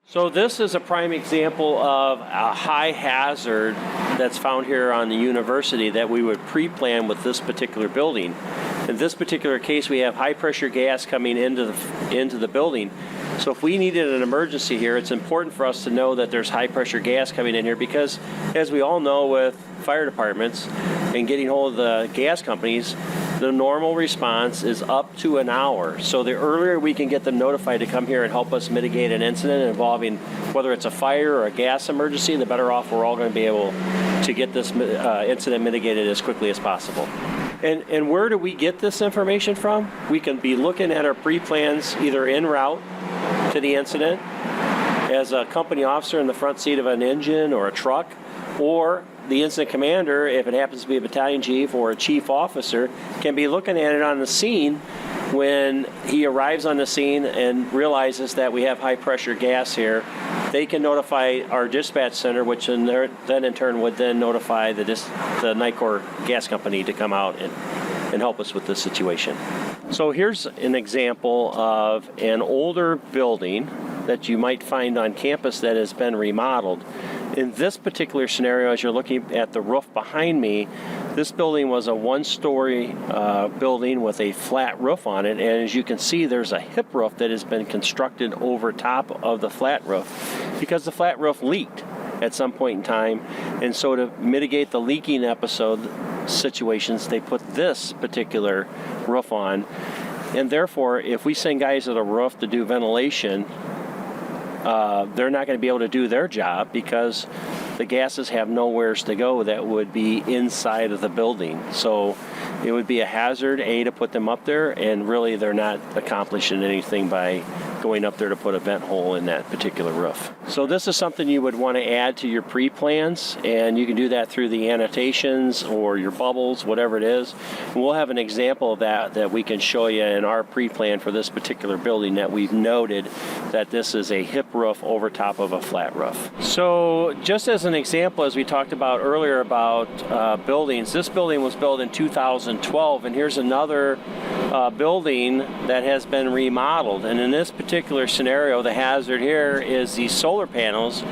So this is a prime example of a high hazard that's found here on the university that we would pre-plan with this particular building. In this particular case, we have high pressure gas coming into the building. So if we needed an emergency here, it's important for us to know that there's high pressure gas coming in here because, as we all know with fire departments and getting hold of the gas companies, the normal response is up to an hour. So the earlier we can get them notified to come here and help us mitigate an incident involving whether it's a fire or a gas emergency, the better off we're all going to be able to get this incident mitigated as quickly as possible. And where do we get this information from? We can be looking at our pre-plans either en route to the incident as a company officer in the front seat of an engine or a truck, or the incident commander, if it happens to be a battalion chief or a chief officer, can be looking at it on the scene when he arrives on the scene and realizes that we have high pressure gas here. They can notify our dispatch center, which then in turn would then notify the Night Corps gas company to come out and help us with this situation. So here's an example of an older building that you might find on campus that has been remodeled. In this particular scenario, as you're looking at the roof behind me, this building was a one-story building with a flat roof on it, and as you can see, there's a hip roof that has been constructed over top of the flat roof because the flat roof leaked at some point in time, and so to mitigate the leaking episode situations, they put this particular roof on, and therefore, if we send guys to the roof to do ventilation, they're not going to be able to do their job because the gases have nowheres to go that would be inside of the building. So it would be a hazard, to put them up there, and really they're not accomplishing anything by going up there to put a vent hole in that particular roof. So this is something you would want to add to your pre-plans, and you can do that through the annotations or your bubbles, whatever it is. And we'll have an example of that we can show you in our pre-plan for this particular building that we've noted that this is a hip roof over top of a flat roof. So just as an example, as we talked about earlier about buildings, this building was built in 2012, and here's another building that has been remodeled. And in this particular scenario, the hazard here is these solar panels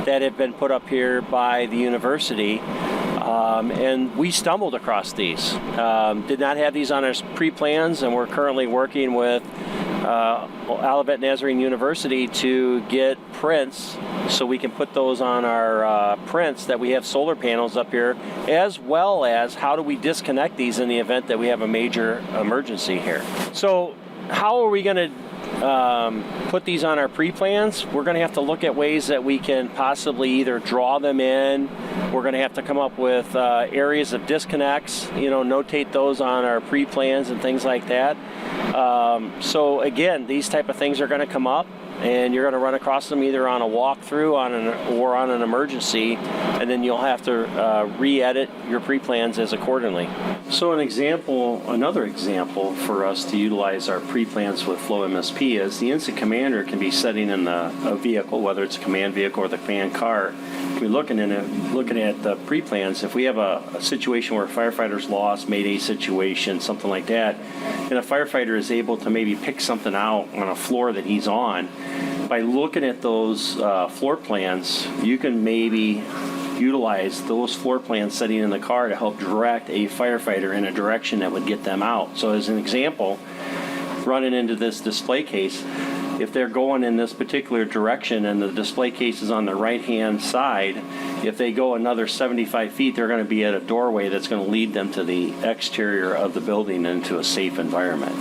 that have been put up here by the university. And we stumbled across these. Did not have these on our pre-plans, and we're currently working with Olivet Nazarene University to get prints so we can put those on our prints that we have solar panels up here, as well as how do we disconnect these in the event that we have a major emergency here. So how are we going to put these on our pre-plans? We're going to have to look at ways that we can possibly either draw them in. We're going to have to come up with areas of disconnects, notate those on our pre-plans and things like that. So again, these type of things are going to come up, and you're going to run across them either on a walkthrough or on an emergency, and then you'll have to re-edit your pre-plans as accordingly. So another example for us to utilize our pre-plans with FlowMSP is the incident commander can be sitting in a vehicle, whether it's a command vehicle or the command car. We're looking at the pre-plans. If we have a situation where a firefighter's lost, mayday situation, something like that, and a firefighter is able to maybe pick something out on a floor that he's on, by looking at those floor plans, you can maybe utilize those floor plans sitting in the car to help direct a firefighter in a direction that would get them out. So as an example, running into this display case, if they're going in this particular direction and the display case is on the right-hand side, if they go another 75 feet, they're going to be at a doorway that's going to lead them to the exterior of the building into a safe environment.